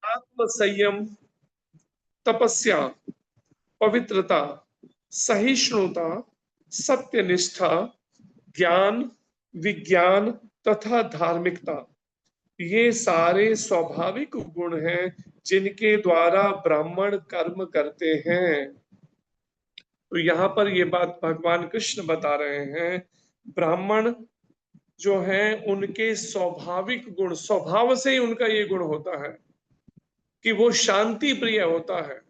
आत्म संयम, तपस्या, पवित्रता, सहिष्णुता, सत्यनिष्ठा, ज्ञान, विज्ञान तथा धार्मिकता, ये सारे स्वाभाविक गुण हैं जिनके द्वारा ब्राह्मण कर्म करते हैं। तो यहाँ पर ये बात भगवान कृष्ण बता रहे हैं, ब्राह्मण जो है उनके स्वाभाविक गुण, स्वभाव से ही उनका ये गुण होता है कि वो शांति प्रिय होता है,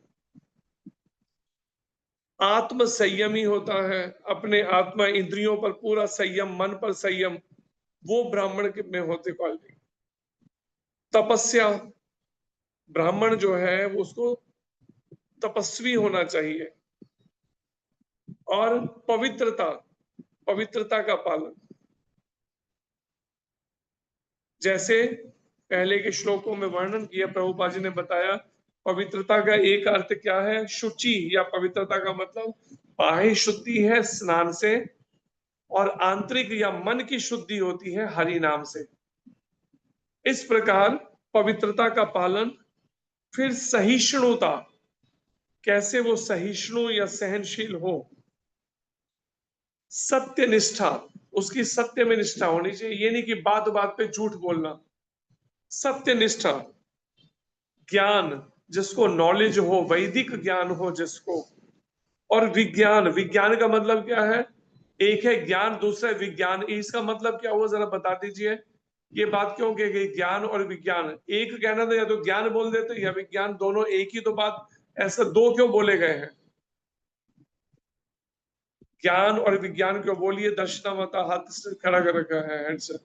आत्म संयमी होता है, अपने आत्मा इंद्रियों पर पूरा संयम, मन पर संयम, वो ब्राह्मण में होते क्वालिटी। तपस्या, ब्राह्मण जो है वो उसको तपस्वी होना चाहिए। और पवित्रता, पवित्रता का पालन, जैसे पहले के श्लोकों में वर्णन किया, प्रभुपाद जी ने बताया पवित्रता का एक अर्थ क्या है, शुचि, या पवित्रता का मतलब बाह्य शुद्धि है स्नान से, और आंतरिक या मन की शुद्धि होती है हरि नाम से। इस प्रकार पवित्रता का पालन। फिर सहिष्णुता, कैसे वो सहिष्णु या सहनशील हो। सत्यनिष्ठा, उसकी सत्य में निष्ठा होनी चाहिए, ये नहीं कि बात बात पे झूठ बोलना। सत्यनिष्ठा, ज्ञान, जिसको नॉलेज हो, वैदिक ज्ञान हो जिसको। और विज्ञान, विज्ञान का मतलब क्या है, एक है ज्ञान, दूसरा है विज्ञान, इसका मतलब क्या हुआ जरा बता दीजिए। ये बात क्यों कही गई, ज्ञान और विज्ञान एक कहना था, या तो ज्ञान बोल देते या विज्ञान, दोनों एक ही तो बात, ऐसा दो क्यों बोले गए हैं। ज्ञान और विज्ञान क्यों बोलिए, दर्शनावता हाथ से खड़ा कर रखा है हैंड से,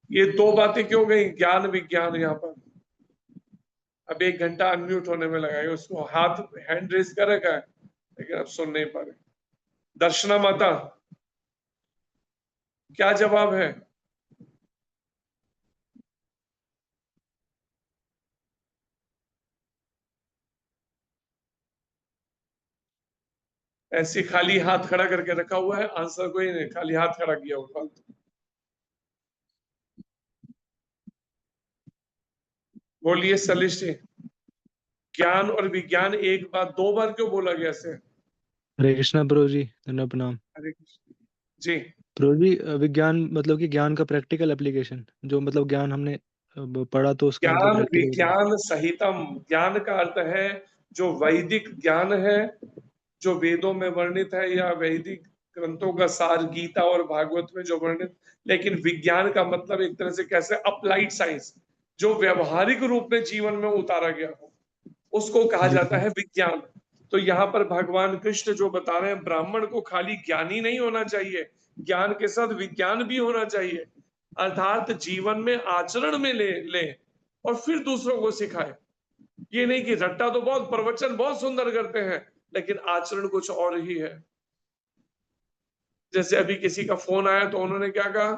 ये दो बातें क्यों गई, ज्ञान विज्ञान यहाँ पर। अब 1 घंटा अनम्यूट होने में लगा है, उसको हाथ हैंड रेस कर रखा है लेकिन अब सुन नहीं पा रहे। दर्शना माता, क्या जवाब है। ऐसी खाली हाथ खड़ा करके रखा हुआ है, आंसर कोई नहीं, खाली हाथ खड़ा किया हुआ फालतू। बोलिए सलिश जी, ज्ञान और विज्ञान एक बात दो बार क्यों बोला गया ऐसे। हरे कृष्णा प्रभु जी, धन्यवाद प्रणाम। हरे कृष्ण जी। प्रभु जी, विज्ञान मतलब कि ज्ञान का प्रैक्टिकल एप्लीकेशन, जो मतलब ज्ञान हमने पढ़ा तो उसका मतलब ज्ञान प्रैक्टिकल। विज्ञान सहितम, ज्ञान का अर्थ है जो वैदिक ज्ञान है, जो वेदों में वर्णित है, या वैदिक ग्रंथों का सार गीता और भागवत में जो वर्णित। लेकिन विज्ञान का मतलब एक तरह से कैसे अप्लाइड साइंस, जो व्यवहारिक रूप में जीवन में उतारा गया हो, उसको कहा जी जाता है विज्ञान। तो यहाँ पर भगवान कृष्ण जो बता रहे हैं, ब्राह्मण को खाली ज्ञानी नहीं होना चाहिए, ज्ञान के साथ विज्ञान भी होना चाहिए, अर्थात जीवन में आचरण में ले और फिर दूसरों को सिखाए। ये नहीं कि रट्टा तो बहुत, प्रवचन बहुत सुंदर करते हैं लेकिन आचरण कुछ और ही है। जैसे अभी किसी का फोन आया तो उन्होंने क्या कहा,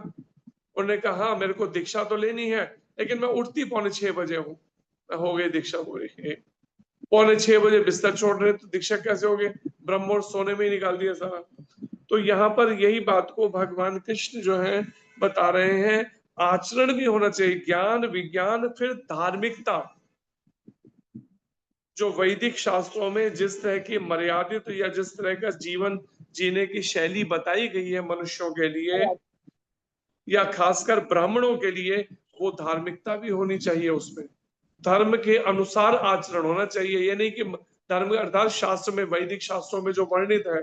उन्होंने कहा हाँ मेरे को दीक्षा तो लेनी है लेकिन मैं उठती 5:45 हूँ। मैं हो गई दीक्षा पूरी, 5:45 बिस्तर छोड़ रहे तो दीक्षा कैसे हो गई, ब्रह्म मुहूर्त सोने में ही निकाल दिया सारा। तो यहाँ पर यही बात को भगवान कृष्ण जो है बता रहे हैं, आचरण भी होना चाहिए, ज्ञान विज्ञान, फिर धार्मिकता। जो वैदिक शास्त्रों में जिस तरह की मर्यादित या जिस तरह का जीवन जीने की शैली बताई गई है मनुष्यों के लिए, या खासकर ब्राह्मणों के लिए, वो धार्मिकता भी होनी चाहिए उसमें। धर्म के अनुसार आचरण होना चाहिए, ये नहीं कि धर्म अर्थात शास्त्र में, वैदिक शास्त्रों में जो वर्णित है,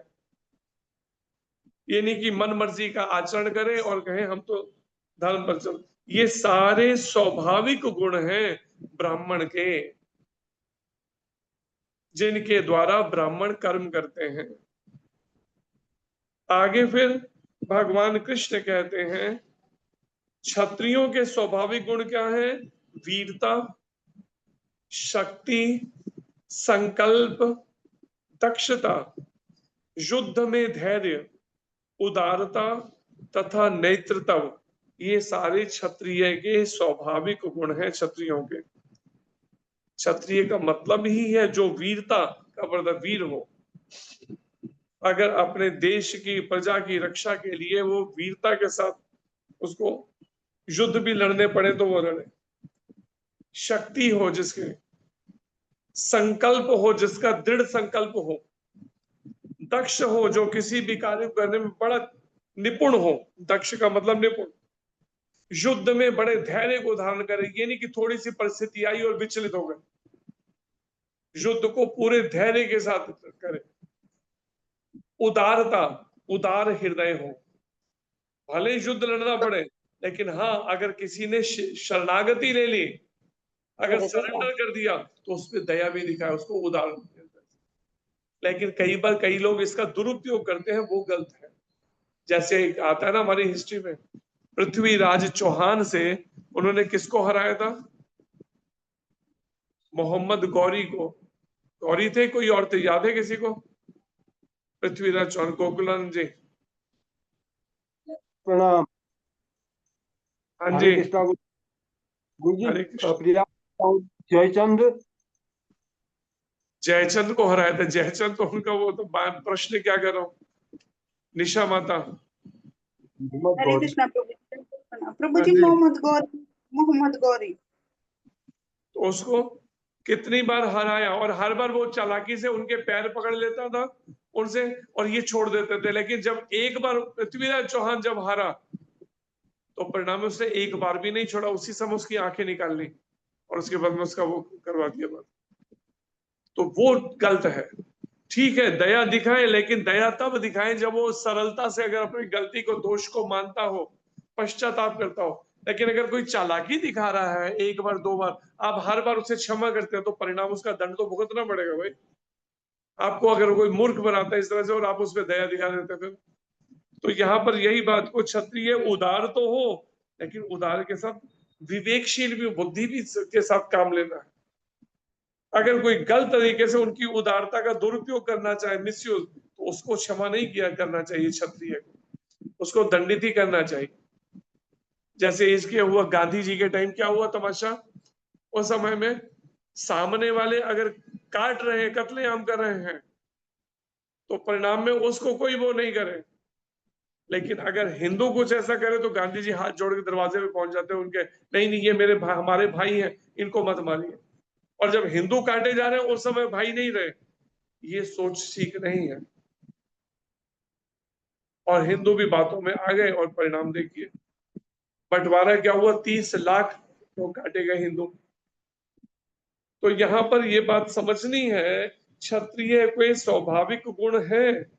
ये नहीं कि मन मर्जी का आचरण करें और कहें हम तो धर्म पर चल। ये सारे स्वाभाविक गुण हैं ब्राह्मण के, जिनके द्वारा ब्राह्मण कर्म करते हैं। आगे फिर भगवान कृष्ण कहते हैं, क्षत्रियों के स्वाभाविक गुण क्या है, वीरता, शक्ति, संकल्प, दक्षता, युद्ध में धैर्य, उदारता तथा नेतृत्व, ये सारे क्षत्रिय के स्वाभाविक गुण हैं क्षत्रियों के। क्षत्रिय का मतलब ही है जो वीरता का मतलब वीर हो, अगर अपने देश की प्रजा की रक्षा के लिए वो वीरता के साथ उसको युद्ध भी लड़ने पड़े तो वो लड़े। शक्ति हो जिसके, संकल्प हो जिसका दृढ़ संकल्प हो, दक्ष हो जो किसी भी कार्य को करने में बड़ा निपुण हो, दक्ष का मतलब निपुण, युद्ध में बड़े धैर्य को धारण करे, ये नहीं कि थोड़ी सी परिस्थिति आई और विचलित हो गए, युद्ध को पूरे धैर्य के साथ करे, उदारता, उदार हृदय हो, भले युद्ध लड़ना पड़े लेकिन हाँ अगर किसी ने शरणागति ले ली, अगर सरेंडर कर दिया तो उस पर दया भी दिखाए, उसको उदार। लेकिन कई बार कई लोग इसका दुरुपयोग करते हैं, वो गलत है। जैसे एक आता है ना हमारी हिस्ट्री में, पृथ्वीराज चौहान से उन्होंने किसको हराया था? मोहम्मद गौरी को। गौरी थे कोई और थे, याद है किसी को? पृथ्वीराज चौहान, गोकुलानंद जी प्रणाम। हाँ हरे जी, कृष्णा गुरु जी। हरे कृष्ण। प्रिया जयचंद, जयचंद को हराया था। जयचंद तो उनका वो तो प्रश्न क्या कर रहा हूँ, निशा माता। मोहम्मद हरे गौरी। कृष्णा प्रभु जी। प्रभु हाँ जी जी, मोहम्मद गौरी तो उसको कितनी बार हराया और हर बार वो चालाकी से उनके पैर पकड़ लेता था उनसे और ये छोड़ देते थे। लेकिन जब एक बार पृथ्वीराज चौहान जब हारा तो परिणाम उसने एक बार भी नहीं छोड़ा, उसी समय उसकी आंखें निकाल ली और उसके बाद में उसका वो करवा दिया बात। तो वो गलत है। ठीक है दया दिखाए, लेकिन दया तब दिखाए जब वो सरलता से अगर अपनी गलती को, दोष को मानता हो, पश्चाताप करता हो। लेकिन अगर कोई चालाकी दिखा रहा है एक बार दो बार, आप हर बार उसे क्षमा करते हैं तो परिणाम उसका दंड तो भुगतना पड़ेगा भाई। आपको अगर कोई मूर्ख बनाता है इस तरह से और आप उस पर दया दिखा देते फिर, तो यहाँ पर यही बात को, क्षत्रिय उदार तो हो लेकिन उदार के साथ विवेकशील भी, बुद्धि भी के साथ काम लेना है। अगर कोई गलत तरीके से उनकी उदारता का दुरुपयोग करना चाहे, मिसयूज, तो उसको क्षमा नहीं किया करना चाहिए क्षत्रिय को, उसको दंडित ही करना चाहिए। जैसे इसके हुआ गांधी जी के टाइम क्या हुआ तमाशा, उस समय में सामने वाले अगर काट रहे हैं, कत्लेआम कर रहे हैं, तो परिणाम में उसको कोई वो नहीं करे। लेकिन अगर हिंदू कुछ ऐसा करे तो गांधी जी हाथ जोड़ के दरवाजे पे पहुंच जाते हैं उनके, नहीं नहीं ये मेरे हमारे भाई हैं, इनको मत मारिए। और जब हिंदू काटे जा रहे हैं उस समय भाई नहीं रहे, ये सोच ठीक नहीं है। और हिंदू भी बातों में आ गए और परिणाम देखिए, बंटवारा क्या हुआ, 30 लाख लोग काटे गए हिंदू। तो यहाँ पर ये बात समझनी है, क्षत्रिय कोई स्वाभाविक गुण है,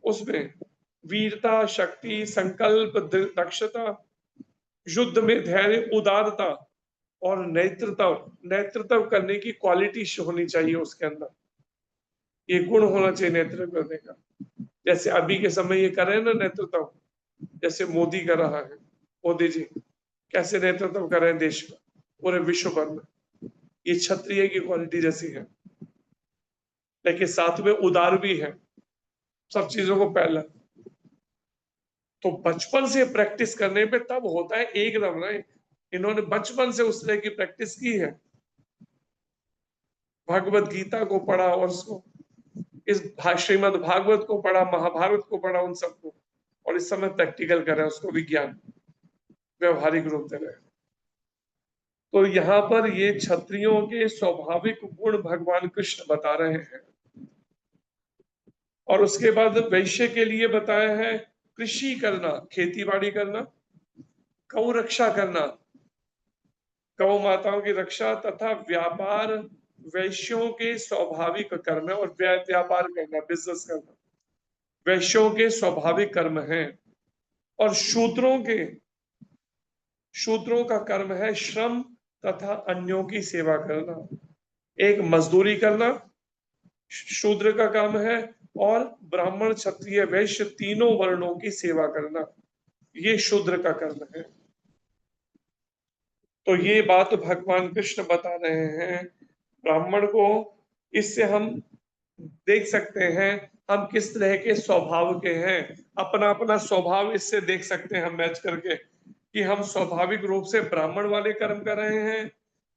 उसमें वीरता, शक्ति, संकल्प, दक्षता, युद्ध में धैर्य, उदारता और नेतृत्व करने की क्वालिटी होनी चाहिए उसके अंदर। ये गुण होना चाहिए नेतृत्व करने का। जैसे अभी के समय ये कर रहे हैं ना नेतृत्व, जैसे मोदी कर रहा है, मोदी जी कैसे नेतृत्व कर रहे हैं देश का पूरे विश्व भर में, ये क्षत्रिय की क्वालिटी जैसी है। लेकिन साथ में उदार भी है, सब चीजों को पहला। तो बचपन से प्रैक्टिस करने पे तब होता है एकदम ना। इन्होंने बचपन से उस तरह की प्रैक्टिस की है, भगवत गीता को पढ़ा और उसको, इस श्रीमद् भागवत को पढ़ा, महाभारत को पढ़ा, उन सबको, और इस समय प्रैक्टिकल कर रहे हैं उसको, विज्ञान व्यवहारिक रूप दे रहे हैं। तो यहाँ पर ये क्षत्रियों के स्वाभाविक गुण भगवान कृष्ण बता रहे हैं। और उसके बाद वैश्य के लिए बताया है कृषि करना, खेती बाड़ी करना, गौ रक्षा करना, गौ माताओं की रक्षा, तथा व्यापार वैश्यों के स्वाभाविक कर्म है। और व्यापार करना, बिजनेस करना वैश्यों के स्वाभाविक कर्म है। और शूद्रों का कर्म है श्रम तथा अन्यों की सेवा करना। एक मजदूरी करना शूद्र का काम है, और ब्राह्मण, क्षत्रिय, वैश्य तीनों वर्णों की सेवा करना, ये शूद्र का कर्म है। तो ये बात भगवान कृष्ण बता रहे हैं ब्राह्मण को। इससे हम देख सकते हैं हम किस तरह के स्वभाव के हैं, अपना अपना स्वभाव इससे देख सकते हैं हम मैच करके, कि हम स्वाभाविक रूप से ब्राह्मण वाले कर्म कर रहे हैं,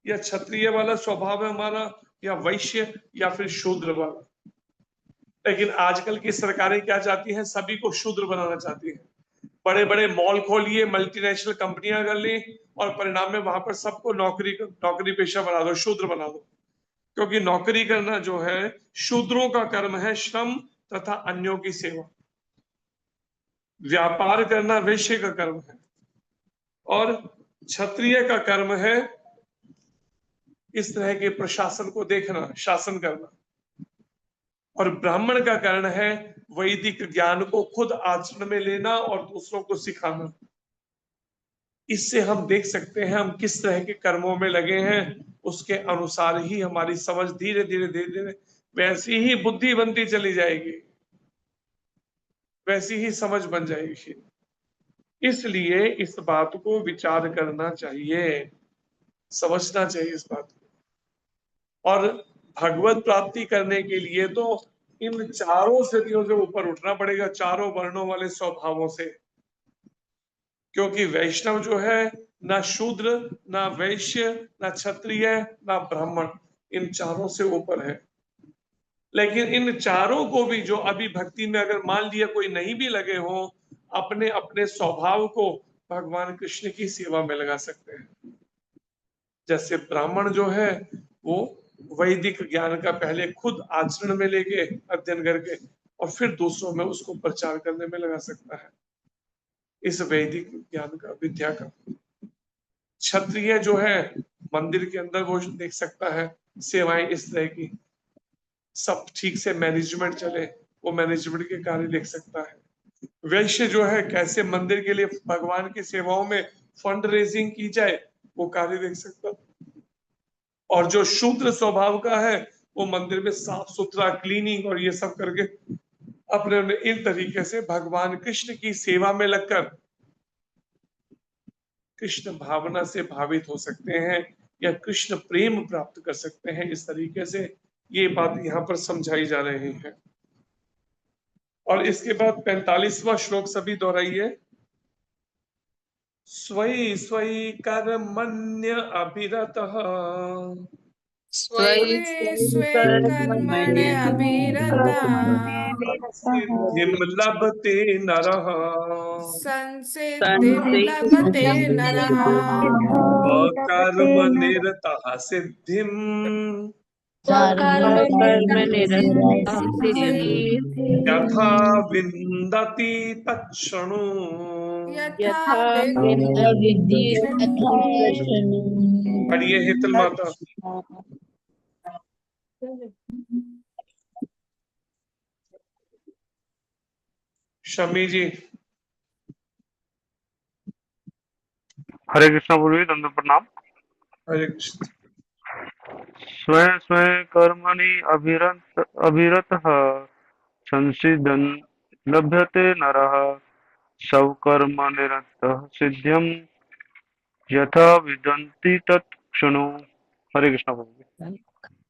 या क्षत्रिय वाला स्वभाव है हमारा, या वैश्य, या फिर शूद्र वाला। लेकिन आजकल की सरकारें क्या चाहती हैं, सभी को शूद्र बनाना चाहती हैं। बड़े बड़े मॉल खोलिए, मल्टीनेशनल कंपनियां कर ली, और परिणाम में वहां पर सबको नौकरी पेशा बना दो, शूद्र बना दो। क्योंकि नौकरी करना जो है शूद्रों का कर्म है, श्रम तथा अन्यों की सेवा। व्यापार करना वैश्य का कर्म है, और क्षत्रिय का कर्म है इस तरह के प्रशासन को देखना, शासन करना। और ब्राह्मण का कारण है वैदिक ज्ञान को खुद आचरण में लेना और दूसरों को सिखाना। इससे हम देख सकते हैं हम किस तरह के कर्मों में लगे हैं, उसके अनुसार ही हमारी समझ धीरे धीरे धीरे धीरे वैसी ही बुद्धि बनती चली जाएगी, वैसी ही समझ बन जाएगी। इसलिए इस बात को विचार करना चाहिए, समझना चाहिए इस बात को। और भगवत प्राप्ति करने के लिए तो इन चारों स्थितियों से ऊपर उठना पड़ेगा, चारों वर्णों वाले स्वभावों से। क्योंकि वैष्णव जो है ना शूद्र, ना वैश्य, ना क्षत्रिय, ना ब्राह्मण, इन चारों से ऊपर है। लेकिन इन चारों को भी जो अभी भक्ति में अगर मान लिया कोई नहीं भी लगे हो, अपने अपने स्वभाव को भगवान कृष्ण की सेवा में लगा सकते हैं। जैसे ब्राह्मण जो है वो वैदिक ज्ञान का पहले खुद आचरण में लेके अध्ययन करके और फिर दूसरों में उसको प्रचार करने में लगा सकता है, इस वैदिक ज्ञान का, विद्या का। क्षत्रिय जो है मंदिर के अंदर वो देख सकता है सेवाएं इस तरह की, सब ठीक से मैनेजमेंट चले, वो मैनेजमेंट के कार्य देख सकता है। वैश्य जो है कैसे मंदिर के लिए भगवान की सेवाओं में फंड रेजिंग की जाए, वो कार्य देख सकता है। और जो शूद्र स्वभाव का है वो मंदिर में साफ सुथरा क्लीनिंग और ये सब करके अपने इन तरीके से भगवान कृष्ण की सेवा में लगकर कृष्ण भावना से भावित हो सकते हैं या कृष्ण प्रेम प्राप्त कर सकते हैं। इस तरीके से ये बात यहाँ पर समझाई जा रही है। और इसके बाद 45वां श्लोक सभी दोहराइए। स्वई स्वई कर्मण्य अभिरतः स्वे स्वे कर्मणे अभिरता सिद्धिं लभते नरः संसिद्धिं लभते नरः स्वकर्मनिरतः सिद्धिं स्वकर्मनिरतः सिद्धिं यथा विन्दति तत्क्षणु। यथा विद्धि पढ़िए हेतल माता। शमी जी। हरे कृष्णा गुरु जी, दंड प्रणाम। हरे कृष्ण। स्वयं स्वयं कर्मणि अभिरतः संसिद्धं लभते नरः स्वकर्मनिरतः सिद्धिं यथा विदन्ति तत्क्षणु। हरे कृष्णा गुरु जी।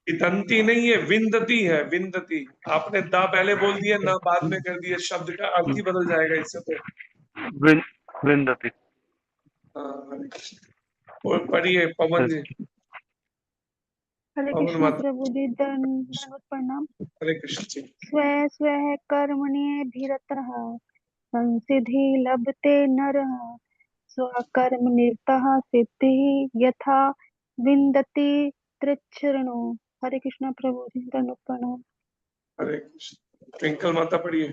विदंती नहीं है, विंदती है, विंदती। आपने दा पहले बोल दिया, ना बाद में कर दिया, शब्द का अर्थ ही बदल जाएगा इससे तो। विन्दति। हाँ, हरे कृष्ण। और पढ़िए पवन जी। हरे पवन कृष्ण माता। प्रभु जी, दंडवत प्रणाम। हरे कृष्ण जी। स्वे स्वे कर्मण्येभिरतः संसिद्धि लभते नरः स्वकर्मनिरतः सिद्धिः यथा विन्दति तृच्छृणु। हरे कृष्ण प्रभु जी, दंडवत प्रणाम। हरे कृष्ण। ट्विंकल माता पढ़िए।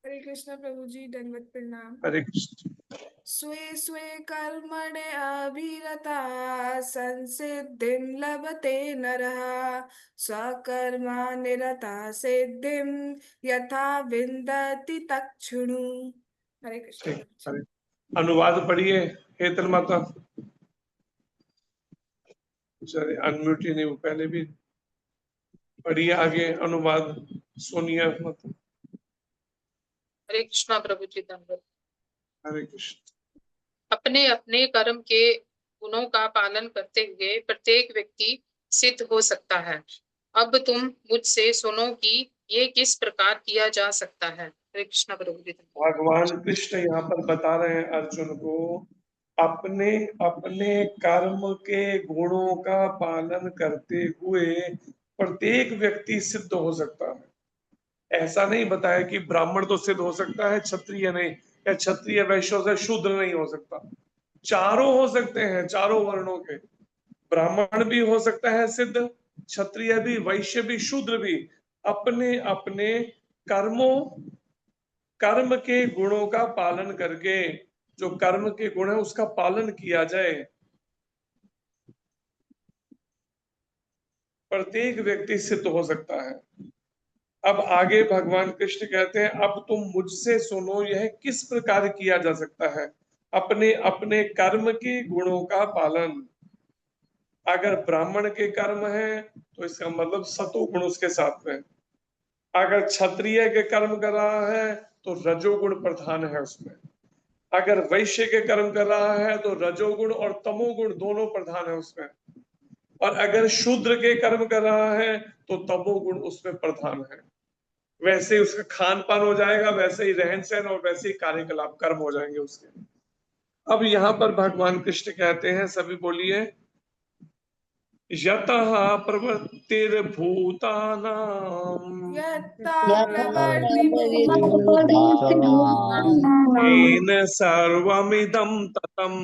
हरे कृष्ण प्रभु जी, दंडवत प्रणाम। हरे कृष्ण। स्वे स्वे कर्मणे अभिरता संसिद्धिं लभते नरः स्वकर्मनिरतः सिद्धिं यथा विन्दति तत्क्षणु। हरे कृष्ण ठीक, प्रभु जी। हरे। अनुवाद पढ़िए हेतल माता। चलिए अनम्यूट ही नहीं, वो पहले भी पढ़िए। आगे अनुवाद सोनिया माता। हरे कृष्णा प्रभु जी, दंडवत। हरे कृष्ण। अपने अपने कर्म के गुणों का पालन करते हुए प्रत्येक व्यक्ति सिद्ध हो सकता है। अब तुम मुझसे सुनो कि ये किस प्रकार किया जा सकता है। हरे कृष्णा प्रभु जी। भगवान कृष्ण यहाँ पर बता रहे हैं अर्जुन को, अपने अपने कर्म के गुणों का पालन करते हुए प्रत्येक व्यक्ति सिद्ध हो सकता है। ऐसा नहीं बताया कि ब्राह्मण तो सिद्ध हो सकता है, क्षत्रिय नहीं, या क्षत्रिय वैश्य से शूद्र नहीं हो सकता। चारों हो सकते हैं, चारों वर्णों के, ब्राह्मण भी हो सकता है सिद्ध, क्षत्रिय भी, वैश्य भी, शूद्र भी, अपने अपने कर्म के गुणों का पालन करके, जो कर्म के गुण है उसका पालन किया जाए, प्रत्येक व्यक्ति सिद्ध हो सकता है। अब आगे भगवान कृष्ण कहते हैं, अब तुम मुझसे सुनो यह किस प्रकार किया जा सकता है, अपने अपने कर्म के गुणों का पालन। अगर ब्राह्मण के कर्म है तो इसका मतलब सतोगुण उसके साथ में, अगर क्षत्रिय के कर्म कर रहा है तो रजोगुण प्रधान है उसमें, अगर वैश्य के कर्म कर रहा है तो रजोगुण और तमोगुण दोनों प्रधान है उसमें, और अगर शूद्र के कर्म कर रहा है तो तमोगुण उसमें प्रधान है। वैसे ही उसका खान पान हो जाएगा, वैसे ही रहन सहन और वैसे ही कार्यकलाप कर्म हो जाएंगे उसके। अब यहाँ पर भगवान कृष्ण कहते हैं, सभी बोलिए, यतः प्रवृत्तिर्भूतानां यत्ता यथा प्रवर्तिर्भूतानां येन सर्वमिदं ततम्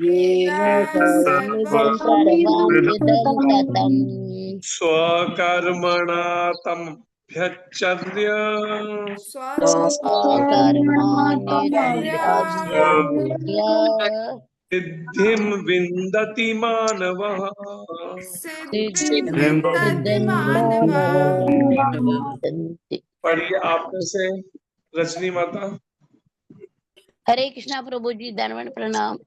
येन सर्वमिदं सर्वमिदं ततं स्वकर्मणा तमभ्यचर्य स्वकर्माणि सिद्धिं विन्दति मानवः। सिद्धिं सिद्धिं विन्दति मानवः। विन्दन्ति। पढ़िए आप में से रजनी माता। हरे कृष्णा प्रभु जी, दंडवत प्रणाम।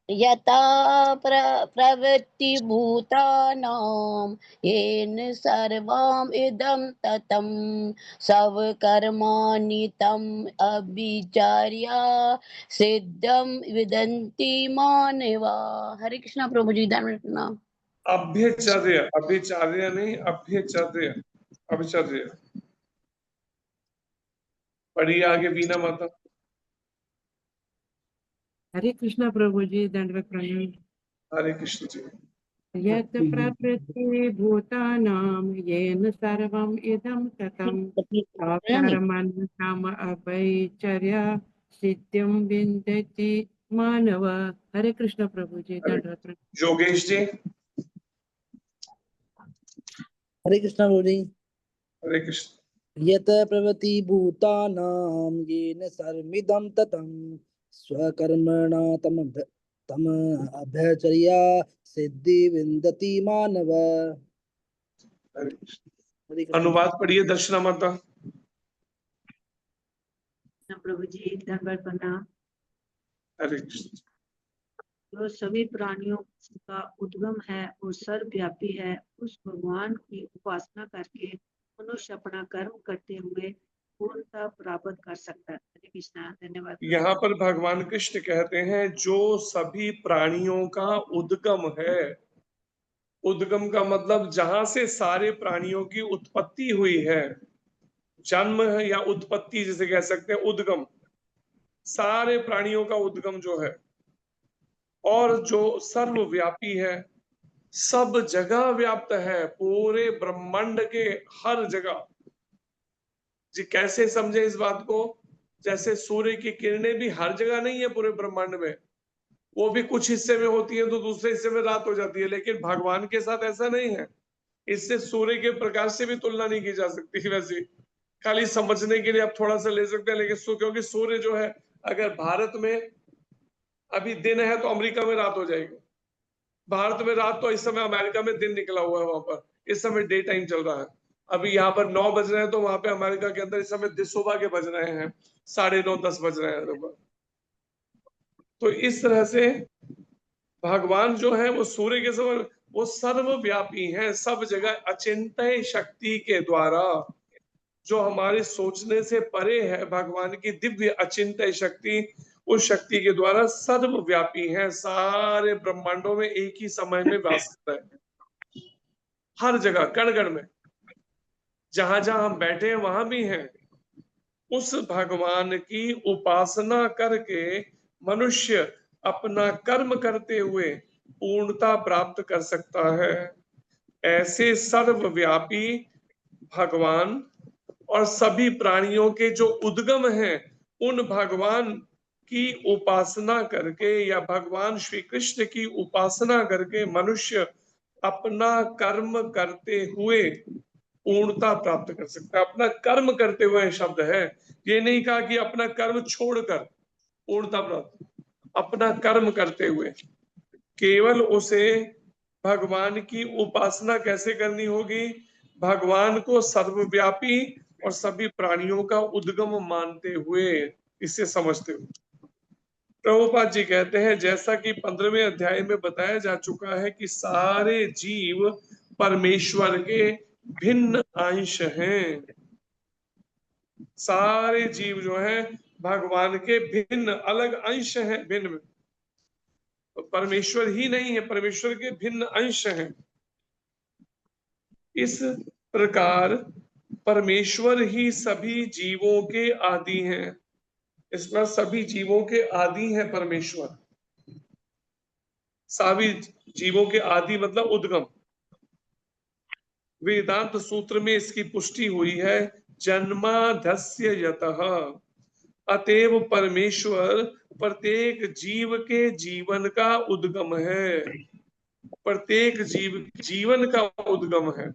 यथा प्रवृत्ति भूतानां येन सर्वम् इदं ततं स्वकर्माणि तम् अभिचार्य सिद्धं विदन्ति मानवा। हरे कृष्णा प्रभु जी, दंडवत प्रणाम। अभ्यचर्य, अभिचार्य नहीं, अभ्यचर्य, अभिचर्य। पढ़िए आगे बीना माता। हरे कृष्णा प्रभु जी, दंडवत प्रणाम। हरे कृष्ण जी। यत् प्रवृत्ति भूतानां येन सर्वम् इदं ततं स्वकर्मण्यतम् अभिचर्य सिद्धिं विन्दति मानव। हरे कृष्णा प्रभु जी, दंडवत प्रणाम। योगेश जी। हरे कृष्णा प्रभु जी। हरे कृष्ण। यत प्रवृत्ति भूतानां येन सर्वमिदं ततं स्वकर्मणा तम अभ्यचर्या सिद्धि विन्दति मानव। अनुवाद पढ़िए दर्शना माता। प्रभु जी, दंडवत प्रणाम। हरे कृष्ण। जो सभी प्राणियों का उद्गम है और सर्वव्यापी है, उस भगवान की उपासना करके मनुष्य अपना कर्म करते हुए पूर्णता प्राप्त कर सकता है। हरे कृष्णा, धन्यवाद। यहाँ पर भगवान कृष्ण कहते हैं जो सभी प्राणियों का उद्गम है, उद्गम का मतलब जहां से सारे प्राणियों की उत्पत्ति हुई है, जन्म है या उत्पत्ति जिसे कह सकते हैं, उद्गम, सारे प्राणियों का उद्गम जो है, और जो सर्वव्यापी है, सब जगह व्याप्त है, पूरे ब्रह्मांड के हर जगह। जी कैसे समझे इस बात को? जैसे सूर्य की किरणें भी हर जगह नहीं है पूरे ब्रह्मांड में, वो भी कुछ हिस्से में होती है तो दूसरे हिस्से में रात हो जाती है, लेकिन भगवान के साथ ऐसा नहीं है। इससे सूर्य के प्रकाश से भी तुलना नहीं की जा सकती। वैसे खाली समझने के लिए आप थोड़ा सा ले सकते हैं, लेकिन क्योंकि सूर्य जो है, अगर भारत में अभी दिन है तो अमेरिका में रात हो जाएगी, भारत में रात तो इस समय अमेरिका में दिन निकला हुआ है, वहां पर इस समय डे टाइम चल रहा है। अभी यहाँ पर 9 बज रहे हैं तो वहां पे अमेरिका के अंदर इस समय सुबह के बज रहे हैं, 9:30 10 बज रहे हैं सुबह। तो इस तरह से भगवान जो है वो सूर्य के समान, वो सर्वव्यापी हैं, सब जगह अचिंत्य शक्ति के द्वारा, जो हमारे सोचने से परे है, भगवान की दिव्य अचिंत्य शक्ति, उस शक्ति के द्वारा सर्वव्यापी हैं, सारे ब्रह्मांडों में एक ही समय में वास कर रहे हैं, हर जगह कण कण में, जहां जहां हम बैठे हैं वहां भी हैं। उस भगवान की उपासना करके मनुष्य अपना कर्म करते हुए पूर्णता प्राप्त कर सकता है। ऐसे सर्वव्यापी भगवान और सभी प्राणियों के जो उद्गम हैं उन भगवान की उपासना करके या भगवान श्री कृष्ण की उपासना करके मनुष्य अपना कर्म करते हुए पूर्णता प्राप्त कर सकता है। अपना कर्म करते हुए शब्द है, ये नहीं कहा कि अपना कर्म छोड़कर पूर्णता प्राप्त, अपना कर्म करते हुए। केवल उसे भगवान की उपासना कैसे करनी होगी? भगवान को सर्वव्यापी और सभी प्राणियों का उद्गम मानते हुए, इसे समझते हुए। प्रभुपाद जी कहते हैं जैसा कि 15वें अध्याय में बताया जा चुका है कि सारे जीव परमेश्वर के भिन्न अंश हैं। सारे जीव जो हैं भगवान के भिन्न अलग अंश हैं, भिन्न परमेश्वर ही नहीं है, परमेश्वर के भिन्न अंश हैं। इस प्रकार परमेश्वर ही सभी जीवों के आदि हैं। इसमें सभी जीवों के आदि हैं परमेश्वर। सभी जीवों के आदि मतलब उद्गम। वेदांत सूत्र में इसकी पुष्टि हुई है, जन्माधस्य यतः। अतएव परमेश्वर प्रत्येक जीव के जीवन का उद्गम है। प्रत्येक जीवन का उद्गम है।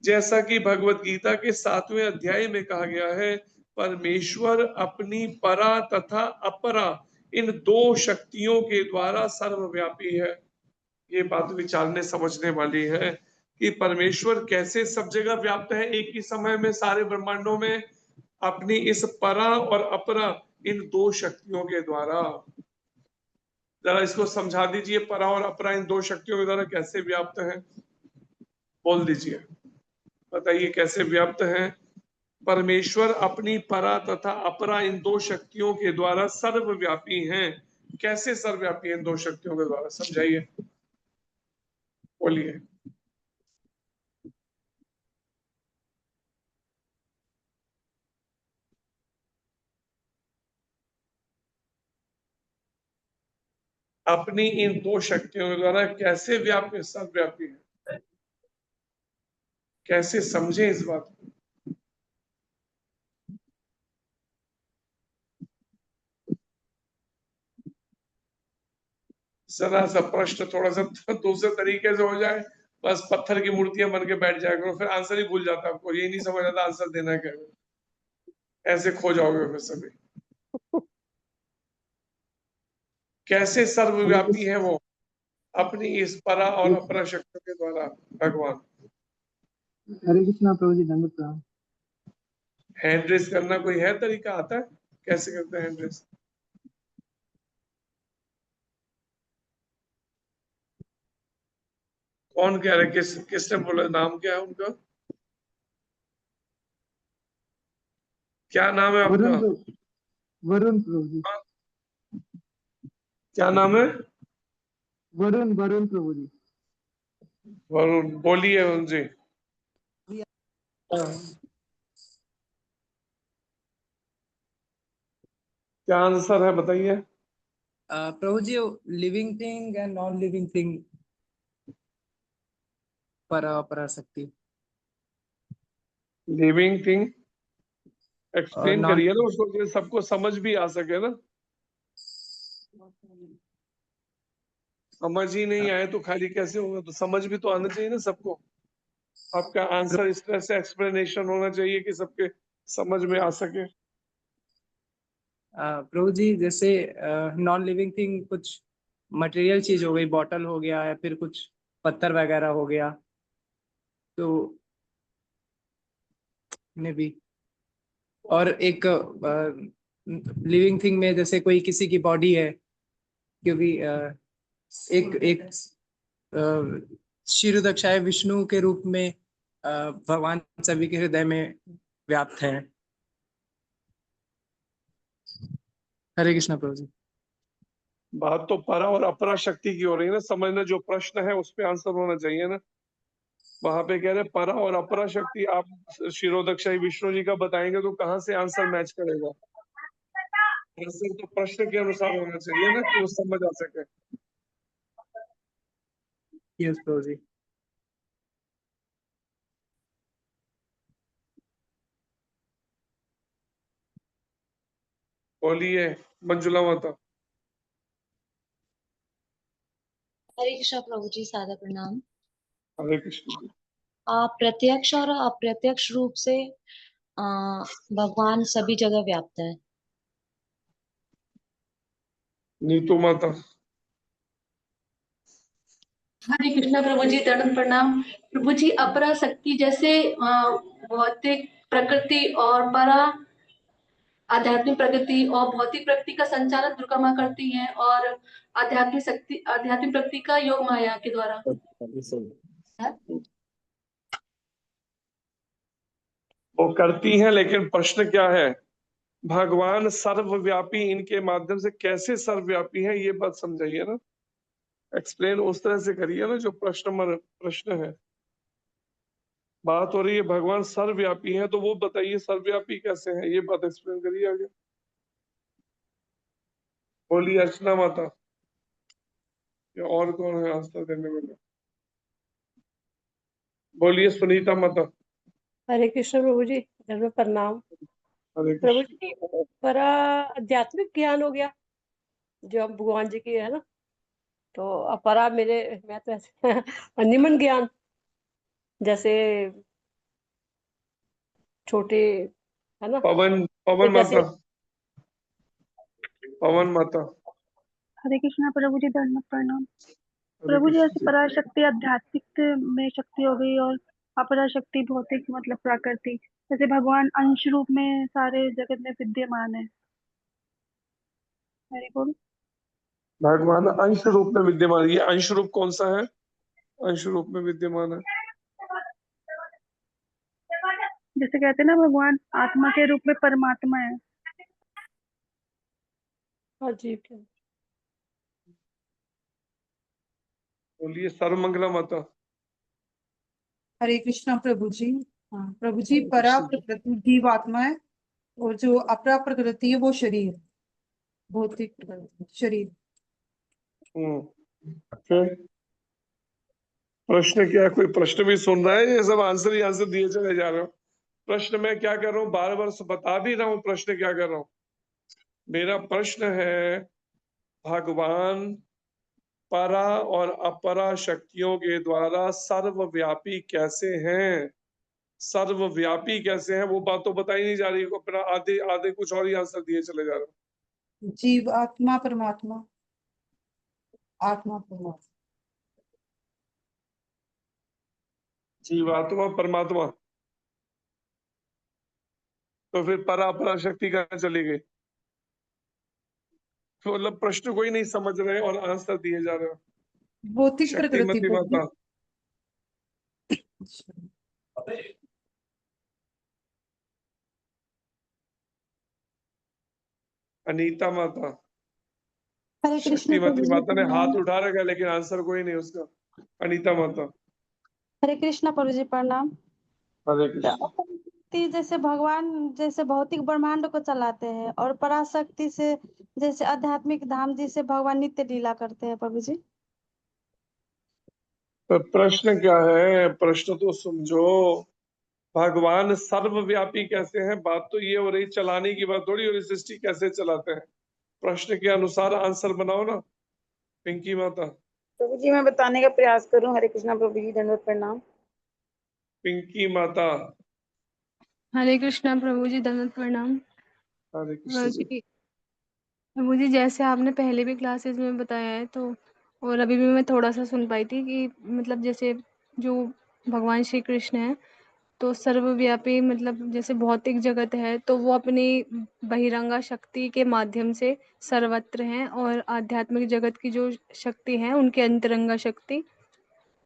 जैसा कि भगवत गीता के 7वें अध्याय में कहा गया है, परमेश्वर अपनी परा तथा अपरा इन दो शक्तियों के द्वारा सर्वव्यापी है। ये बात विचारने समझने वाली है कि परमेश्वर कैसे सब जगह व्याप्त है एक ही समय में सारे ब्रह्मांडों में, अपनी इस परा और अपरा इन दो शक्तियों के द्वारा। जरा इसको समझा दीजिए, परा और अपरा इन दो शक्तियों के द्वारा कैसे व्याप्त है? बोल दीजिए, बताइए कैसे व्याप्त है? परमेश्वर अपनी परा तथा अपरा इन दो शक्तियों के द्वारा सर्वव्यापी हैं। कैसे सर्वव्यापी हैं इन दो शक्तियों के द्वारा? समझाइए, बोलिए। अपनी इन दो शक्तियों के द्वारा कैसे व्यापी, सर्वव्यापी है? कैसे समझे इस बात को? जरा सा प्रश्न थोड़ा सा दूसरे तरीके से हो जाए, बस पत्थर की मूर्तियां बन के बैठ जाए करो, फिर आंसर ही भूल जाता, आपको ये नहीं समझ आता आंसर देना है क्या, ऐसे खो जाओगे फिर सभी। कैसे सर्वव्यापी है वो? अपनी इस परा और अपरा शक्ति के द्वारा भगवान। हरे कृष्णा प्रभु जी, दंडवत प्रणाम। हैंड रेस करना कोई है तरीका, आता है? कैसे करते हैं हैंड रेस? कौन कह रहे, किसने बोला? नाम क्या है उनका? क्या नाम है आपका? वरुण प्रभु जी। क्या नाम है? वरुण प्रभु जी। वरुण, बोलिए वरुण जी। क्या आंसर है बताइए। Prabhu ji, living thing and non living thing, Parashakti. Living thing explain non करिए ना उसको, कि सबको समझ भी आ सके ना। समझ ही नहीं आए तो खाली कैसे होगा? तो समझ भी तो आना चाहिए ना सबको। आपका आंसर इस तरह से एक्सप्लेनेशन होना चाहिए कि सबके समझ में आ सके। प्रभु जी, जैसे नॉन लिविंग थिंग कुछ मटेरियल चीज हो गई, बॉटल हो गया या फिर कुछ पत्थर वगैरह हो गया, तो ने भी। और एक लिविंग थिंग में जैसे कोई किसी की बॉडी है, क्योंकि एक एक क्षीरोदक्षाय विष्णु के रूप में भगवान सभी के हृदय में व्याप्त है। हरे कृष्णा प्रभु जी। बात तो परा और अपरा शक्ति की हो रही है ना, समझना जो प्रश्न है उस पे आंसर होना चाहिए ना। वहां पे कह रहे परा और अपरा शक्ति, आप क्षीरोदक्षाई विष्णु जी का बताएंगे तो कहाँ से आंसर मैच करेगा? आंसर तो प्रश्न के अनुसार होना चाहिए ना, कि वो समझ आ सके। यस प्रभु जी। बोलिए मंजुला माता। हरे कृष्णा प्रभु जी, सादर प्रणाम। हरे कृष्ण जी। प्रत्यक्ष और अप्रत्यक्ष रूप से भगवान सभी जगह व्याप्त है। नीतू माता। हरे कृष्णा प्रभु जी, दंड प्रणाम। प्रभु जी, अपरा शक्ति जैसे भौतिक प्रकृति और परा आध्यात्मिक प्रकृति और भौतिक प्रकृति का संचालन दुर्गा माँ करती हैं, और आध्यात्मिक प्रकृति का योग माया के द्वारा। वो करती हैं, लेकिन प्रश्न क्या है, भगवान सर्वव्यापी इनके माध्यम से कैसे सर्वव्यापी है, ये बात समझाइए ना, एक्सप्लेन उस तरह से करिए ना जो प्रश्न है। बात हो रही है भगवान सर्वव्यापी है, तो वो बताइए सर्वव्यापी कैसे है, ये बात एक्सप्लेन करिए आगे। बोलिए अर्चना माता, या और कौन है आंसर देने वाला? बोलिए सुनीता माता। हरे कृष्ण प्रभु जी, धर्म प्रणाम। हरे प्रभु कृष्ण। जी, परा आध्यात्मिक ज्ञान हो गया जो अब भगवान जी की है ना, तो अपरा मैं तो ऐसे निम्न ज्ञान जैसे छोटे है ना, पवन जैसे माता। पवन माता। हरे कृष्णा प्रभु जी, दंड प्रणाम। हरे प्रभु जी, कृष्ण ऐसे पराशक्ति आध्यात्मिक में शक्ति हो गई और अपराशक्ति भौतिक मतलब प्राकृतिक, जैसे भगवान अंश रूप में सारे जगत में विद्यमान है। हरि बोल। भगवान अंश रूप में विद्यमान, ये अंश रूप कौन सा है? अंश रूप में विद्यमान है, जैसे कहते हैं ना, भगवान आत्मा के रूप में परमात्मा है। हाँ जी। बोलिए सर्वमंगला माता। हरे कृष्णा प्रभु जी। हाँ प्रभु जी, हरे परा कृष्ण जी। प्रकृति जीवात्मा है, और जो अपरा प्रकृति है वो शरीर, भौतिक शरीर। फिर प्रश्न क्या है? कोई प्रश्न भी सुन रहा है? ये सब आंसर ही आंसर दिए चले जा रहे हो। प्रश्न मैं क्या कर रहा हूँ, बार बार बता भी रहा हूँ प्रश्न क्या कर रहा हूँ। मेरा प्रश्न है भगवान परा और अपरा शक्तियों के द्वारा सर्वव्यापी कैसे हैं, सर्वव्यापी कैसे हैं, वो बात तो बताई नहीं जा रही, अपना आधे आधे कुछ और ही आंसर दिए चले जा रहे हो। जीव आत्मा परमात्मा, आत्मा परमात्मा। जीवात्मा परमात्मा, तो फिर परा अपरा शक्ति कहाँ चली गई? तो मतलब प्रश्न को ही नहीं समझ रहे और आंसर दिए जा रहे हो। भौतिक प्रकृति शक्तिमती माता। अनीता माता। हरे कृष्ण शक्तिमती प्रभु जी, माता ने प्रणाम। हाथ उठा रखा है, लेकिन आंसर कोई नहीं उसका। अनीता माता। हरे कृष्ण प्रभु जी, प्रणाम। हरे कृष्ण। शक्ति जैसे भगवान जैसे भौतिक ब्रह्मांड को चलाते हैं, और पराशक्ति से जैसे आध्यात्मिक धाम जी से भगवान नित्य लीला करते हैं प्रभु जी। तो प्रश्न क्या है? प्रश्न तो समझो। भगवान सर्वव्यापी कैसे हैं? बात तो ये हो रही, चलाने की बात थोड़ी हो रही, सृष्टि कैसे चलाते हैं। प्रश्न के अनुसार आंसर बनाओ ना। पिंकी माता। प्रभु जी, मैं बताने का प्रयास करूं। हरे कृष्णा प्रभु जी, दंडवत प्रणाम। पिंकी माता। हरे कृष्णा प्रभु जी, दंडवत प्रणाम। हरे कृष्ण जी। प्रभु जी, जैसे आपने पहले भी क्लासेस में बताया है, तो और अभी भी मैं थोड़ा सा सुन पाई थी कि मतलब जैसे जो भगवान श्री कृष्ण है, तो सर्वव्यापी मतलब जैसे भौतिक जगत है, तो वो अपनी बहिरंगा शक्ति के माध्यम से सर्वत्र हैं, और आध्यात्मिक जगत की जो शक्ति है उनके अंतरंगा शक्ति,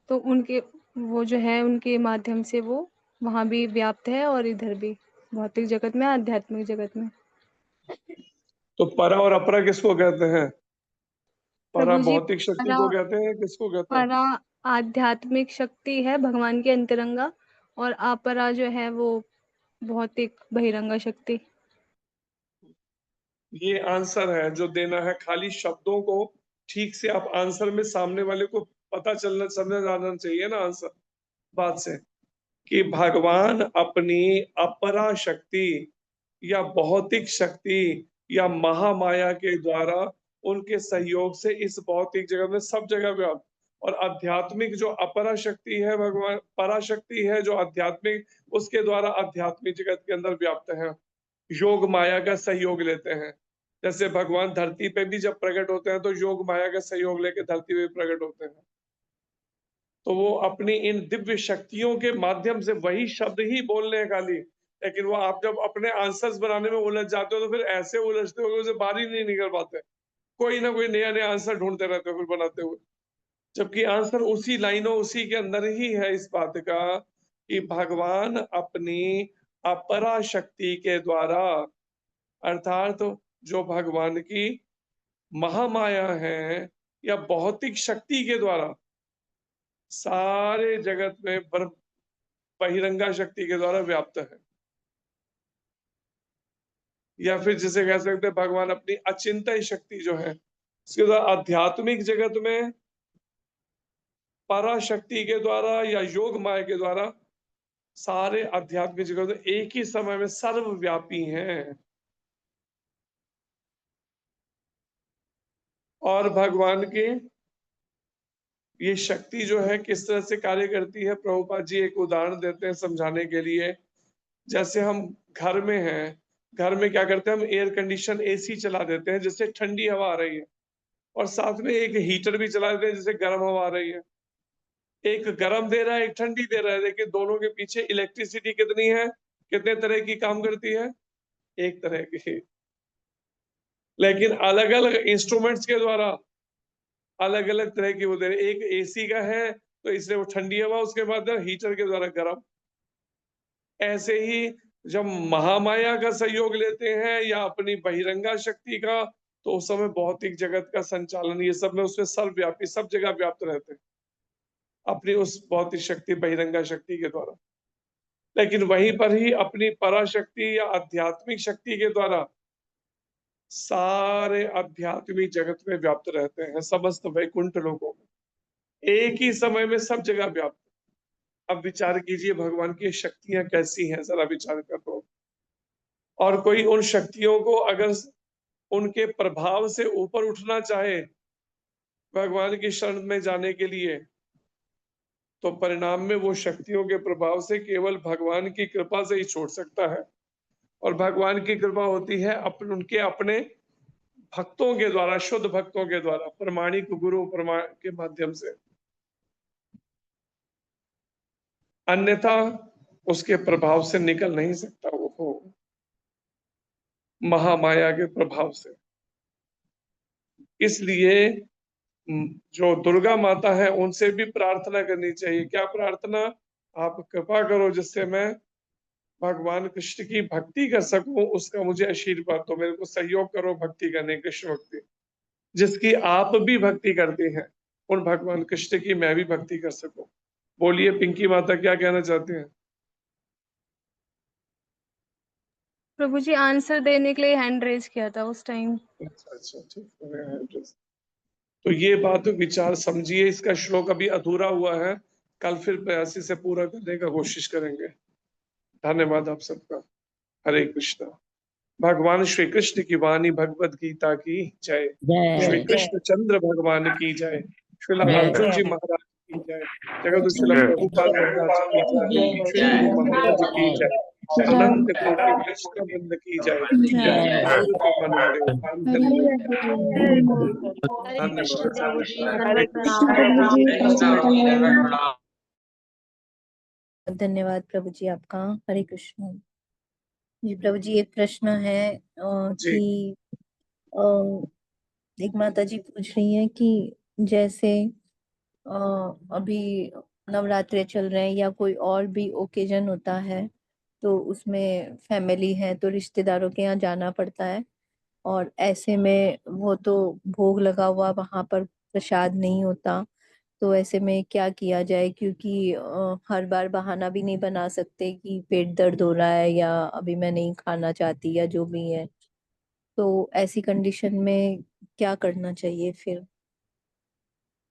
तो उनके वो जो है उनके माध्यम से वो वहाँ भी व्याप्त है, और इधर भी भौतिक जगत में, आध्यात्मिक जगत में। तो परा और अपरा किसको कहते हैं? परा प्रभु जी, भौतिक शक्ति को कहते हैं, किसको कहते हैं? परा आध्यात्मिक शक्ति है भगवान के अंतरंगा, और अपरा जो है वो भौतिक बहिरंगा शक्ति। ये आंसर है जो देना है, खाली शब्दों को ठीक से आप आंसर में सामने वाले को पता चलना, समझ आना चाहिए ना आंसर बात से, कि भगवान अपनी अपरा शक्ति या भौतिक शक्ति या महामाया के द्वारा उनके सहयोग से इस भौतिक जगत में सब जगह व्याप्त। और आध्यात्मिक जो अपरा शक्ति है, भगवान पराशक्ति है जो आध्यात्मिक, उसके द्वारा आध्यात्मिक जगत के अंदर व्याप्त है। योग माया का सहयोग लेते हैं। जैसे भगवान धरती पे भी जब प्रकट होते हैं तो योग माया का सहयोग लेके धरती पे प्रकट होते हैं। तो वो अपनी इन दिव्य शक्तियों के माध्यम से वही शब्द ही बोलने हैं खाली, लेकिन वो आप जब अपने आंसर्स बनाने में उलझ जाते हो तो फिर ऐसे उलझते हो कि उसे बाहर ही नहीं निकल पाते। कोई ना कोई नया नया आंसर ढूंढते रहते हो फिर बनाते हुए, जबकि आंसर उसी लाइनों उसी के अंदर ही है इस बात का कि भगवान अपनी अपरा शक्ति के द्वारा, अर्थात जो भगवान की महामाया है या भौतिक शक्ति के द्वारा सारे जगत में बहिरंगा शक्ति के द्वारा व्याप्त है। या फिर जिसे कह सकते हैं भगवान अपनी अचिंत्य शक्ति जो है उसके द्वारा आध्यात्मिक जगत में पराशक्ति के द्वारा या योग माया के द्वारा सारे आध्यात्मिक जगत में एक ही समय में सर्वव्यापी हैं। और भगवान की ये शक्ति जो है किस तरह से कार्य करती है, प्रभुपाद जी एक उदाहरण देते हैं समझाने के लिए। जैसे हम घर में हैं, घर में क्या करते हैं, हम एयर कंडीशन एसी चला देते हैं जिससे ठंडी हवा आ रही है, और साथ में एक हीटर भी चला देते हैं जिससे गर्म हवा आ रही है। एक गर्म दे रहा है, एक ठंडी दे रहा है, लेकिन दोनों के पीछे इलेक्ट्रिसिटी कितनी है, कितने तरह की काम करती है, एक तरह की। लेकिन अलग अलग इंस्ट्रूमेंट्स के द्वारा अलग अलग तरह की वो दे रहे। एक एसी का है तो इसलिए वो ठंडी हवा, उसके बाद हीटर के द्वारा गर्म। ऐसे ही जब महामाया का सहयोग लेते हैं या अपनी बहिरंगा शक्ति का, तो उस समय भौतिक जगत का संचालन ये सब में उसमें सर्वव्यापी सब जगह व्याप्त रहते हैं अपनी उस भौतिक शक्ति बहिरंगा शक्ति के द्वारा। लेकिन वहीं पर ही अपनी पराशक्ति या आध्यात्मिक शक्ति के द्वारा सारे आध्यात्मिक जगत में व्याप्त रहते हैं, समस्त वैकुंठ लोकों में एक ही समय में सब जगह व्याप्त। अब विचार कीजिए भगवान की शक्तियां कैसी हैं, जरा विचार करो। और कोई उन शक्तियों को अगर उनके प्रभाव से ऊपर उठना चाहे भगवान की शरण में जाने के लिए, तो परिणाम में वो शक्तियों के प्रभाव से केवल भगवान की कृपा से ही छोड़ सकता है। और भगवान की कृपा होती है उनके अपने भक्तों के द्वारा, शुद्ध भक्तों के द्वारा, प्रमाणिक गुरु के माध्यम से। अन्यथा उसके प्रभाव से निकल नहीं सकता वो महामाया के प्रभाव से। इसलिए जो दुर्गा माता है उनसे भी प्रार्थना करनी चाहिए। क्या प्रार्थना? आप कृपा करो जिससे मैं भगवान कृष्ण की भक्ति कर सकूं, उसका मुझे आशीर्वाद दो, मेरे को सहयोग करो भक्ति करने, कृष्ण भक्ति जिसकी आप भी भक्ति करते हैं, उन भगवान कृष्ण की मैं भी भक्ति कर सकूं। बोलिए पिंकी माता क्या कहना चाहते हैं? प्रभु जी आंसर देने के लिए हैंड रेज किया था उस टाइम। अच्छा ठीक। तो ये बात विचार समझिए, इसका श्लोक अभी अधूरा हुआ है, कल फिर प्रयासी से पूरा करने का कोशिश करेंगे। धन्यवाद आप सबका। हरे कृष्णा। भगवान श्री कृष्ण की वाणी भगवत गीता की जय। श्री कृष्ण चंद्र भगवान की जय। श्री अर्जुन जी महाराज की जय। जगत श्री प्रभुपाद महाराज की जय। श्री गुरु महाराज की जय। अनंत कोटि कृष्ण वृंद की जय। धन्यवाद प्रभु जी आपका। हरे कृष्ण जी। प्रभु जी एक प्रश्न है कि एक माता जी पूछ रही है कि जैसे अभी नवरात्रे चल रहे हैं या कोई और भी ओकेजन होता है तो उसमें फैमिली है तो रिश्तेदारों के यहाँ जाना पड़ता है, और ऐसे में वो तो भोग लगा हुआ वहां पर प्रसाद नहीं होता, तो ऐसे में क्या किया जाए? क्योंकि हर बार बहाना भी नहीं बना सकते कि पेट दर्द हो रहा है या अभी मैं नहीं खाना चाहती या जो भी है, तो ऐसी कंडीशन में क्या करना चाहिए फिर?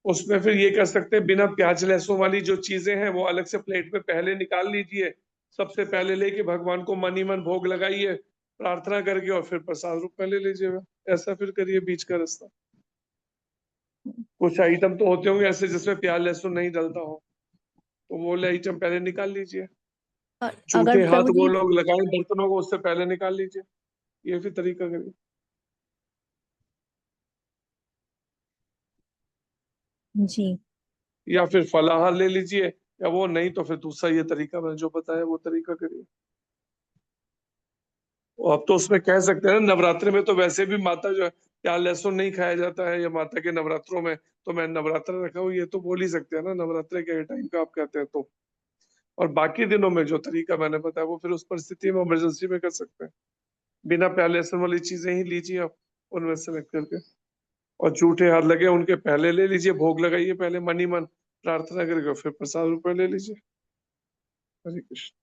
उसमें फिर ये कर सकते हैं, बिना प्याज लहसुन वाली जो चीजें हैं वो अलग से प्लेट में पहले निकाल लीजिए। सबसे पहले लेके भगवान को मन ही मन भोग लगाइए, प्रार्थना करके और फिर प्रसाद रूप में ले लीजिएगा। ऐसा फिर करिए बीच का रास्ता। कुछ आइटम तो होते होंगे ऐसे जिसमें प्याज लहसुन नहीं डलता हो, तो वो वाले आइटम पहले निकाल लीजिए। अगर झूठे हाथ प्रभु वो जी लोग लगाए बर्तनों को, उससे पहले निकाल लीजिए। ये फिर तरीका करिए। जी या फिर फलाहार ले लीजिए, या वो नहीं तो फिर दूसरा ये तरीका मैंने जो बताया वो तरीका करिए। और अब तो उसमें कह सकते हैं ना, नवरात्रि में तो वैसे भी माता जो है प्याज लहसुन नहीं खाया जाता है, या माता के नवरात्रों में तो मैं नवरात्र रखा हूँ, ये तो बोल ही सकते हैं ना नवरात्रि के टाइम का आप कहते हैं तो। और बाकी दिनों में जो तरीका मैंने बताया वो फिर उस परिस्थिति में इमरजेंसी में कर सकते हैं। बिना प्याज लहसुन वाली चीजें ही लीजिए आप, उनमें सेलेक्ट करके। और झूठे हाथ लगे उनके पहले ले लीजिए, भोग लगाइए पहले मन ही मन प्रार्थना करके, फिर प्रसाद रुपए ले लीजिए। हरे कृष्ण।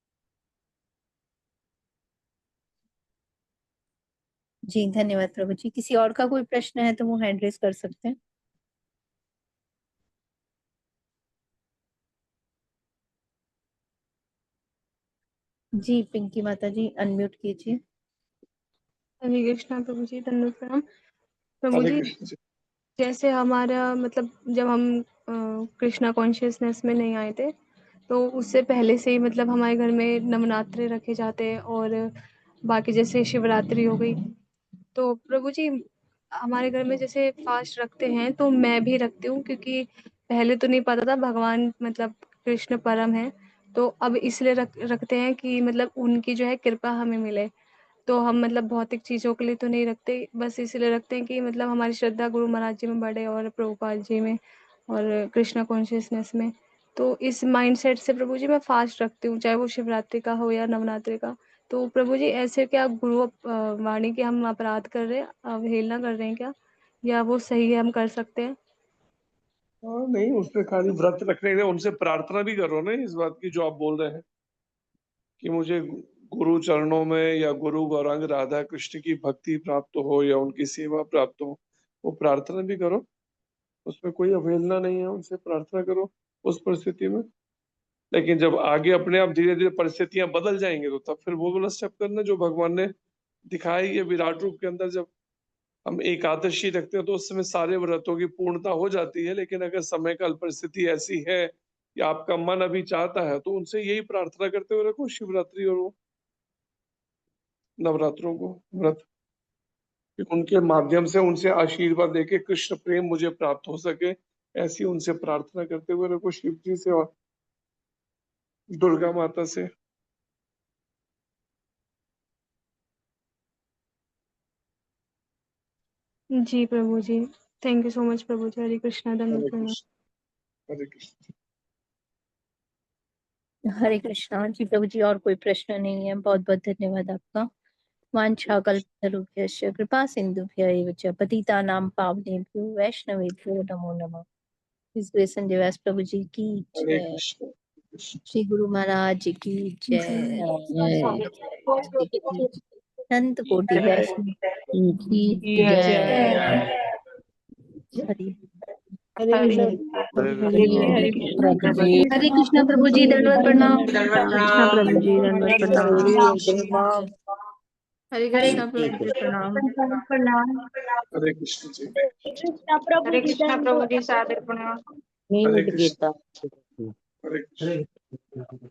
जी धन्यवाद प्रभु जी। किसी और का कोई प्रश्न है तो वो हैंड रेज कर सकते हैं। जी पिंकी माता जी अनम्यूट कीजिए। हरे कृष्णा प्रभु जी, धन्यवाद प्रणाम प्रभु हरे जी। कृष्ण जी। जैसे हमारा मतलब जब हम कृष्णा कॉन्शियसनेस में नहीं आए थे, तो उससे पहले से ही मतलब हमारे घर में नवरात्रे रखे जाते हैं, और बाकी जैसे शिवरात्रि हो गई, तो प्रभु जी हमारे घर में जैसे फास्ट रखते हैं तो मैं भी रखती हूँ, क्योंकि पहले तो नहीं पता था भगवान मतलब कृष्ण परम है, तो अब इसलिए रखते हैं कि मतलब उनकी जो है कृपा हमें मिले। तो हम मतलब भौतिक चीज़ों के लिए तो नहीं रखते, बस इसलिए रखते हैं कि मतलब हमारी श्रद्धा गुरु महाराज जी में बढ़े, और प्रभुपाद जी में, और कृष्णा कॉन्शियसनेस में। तो इस माइंडसेट से प्रभु जी मैं फास्ट रखती हूँ, चाहे वो शिवरात्रि का हो या नवरात्रि का। तो प्रभु जी ऐसे क्या गुरु वाणी के हम अपराध कर रहे हैं, अवहेलना कर रहे हैं क्या, या वो सही है, हम कर सकते हैं? हाँ नहीं, उसमें खाली व्रत रखने के, उनसे प्रार्थना भी करो ना इस बात की जो आप बोल रहे हैं कि मुझे गुरु चरणों में या गुरु गौरांग राधा कृष्ण की भक्ति प्राप्त हो या उनकी सेवा प्राप्त हो, वो प्रार्थना भी करो। उसमें कोई अवहेलना नहीं है, उनसे प्रार्थना करो उस परिस्थिति में। लेकिन जब आगे अपने आप धीरे धीरे परिस्थितियां बदल जाएंगे तो तब फिर वो वाला स्टेप करना जो भगवान ने दिखाया ही है विराट रूप के अंदर। जब हम एकादशी रखते हैं तो उस समय सारे व्रतों की पूर्णता हो जाती है, लेकिन अगर समय काल परिस्थिति ऐसी है कि आपका मन अभी चाहता है तो उनसे यही प्रार्थना करते हुए रखो शिवरात्रि और वो नवरात्रों को व्रत, कि उनके माध्यम से उनसे आशीर्वाद लेके कृष्ण प्रेम मुझे प्राप्त हो सके, ऐसी उनसे प्रार्थना करते हुए रखो, शिव जी से और दुर्गा माता से। जी प्रभु जी, थैंक यू सो मच प्रभु जी। हरे कृष्णा, धन्यवाद हरे प्रणाम। कृष्ण। हरे कृष्ण। हरे कृष्णा जी प्रभु जी, और कोई प्रश्न नहीं है। बहुत बहुत धन्यवाद आपका। वाञ्छाकल्पतरुभ्यश्च कृपा सिन्धुभ्य एव च पतितानां पावनेभ्यो वैष्णवेभ्यो नमो नमः। इस ग्रेस एंड व्यास प्रभु जी की हरे जय। कृष्ण। श्री गुरु महाराज जी की जय। संत कोटि वैष्णव की जय। हरि हरे कृष्णा प्रभु जी। हरे कृष्णा प्रभु जी, दंडवत प्रणाम। कृष्णा प्रभु जी, धन्यवाद प्रणाम। हरे कृष्णा प्रभु जी, प्रणाम। प्रणाम। हरे कृष्ण जी। हरे कृष्णा प्रभु जी, सादर प्रणाम। हरे कृष्ण। हरे कृष्ण।